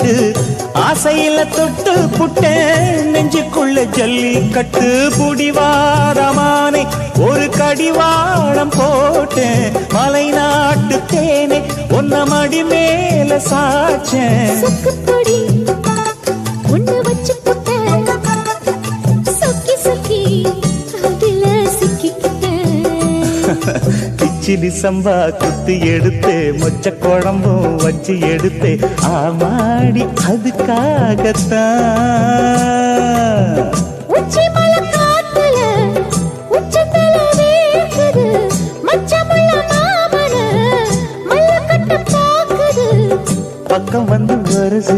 பட்டு ஆசையில தொட்டு புட்டேன் நெஞ்சுக்குள்ள ஜல்லி கட்டு புடிவாரமானே ஒரு கடிவாளம் போட்டேன் மலை நாட்டு தேனே ஒன்ன மடி மேல சாச்சேன் கிச்சிலி சம்பா குத்தி எடுத்து மொச்ச குழம்பும் வச்சு எடுத்து ஆமாடி அதுக்காகத்தான் பக்கம் வந்து வருது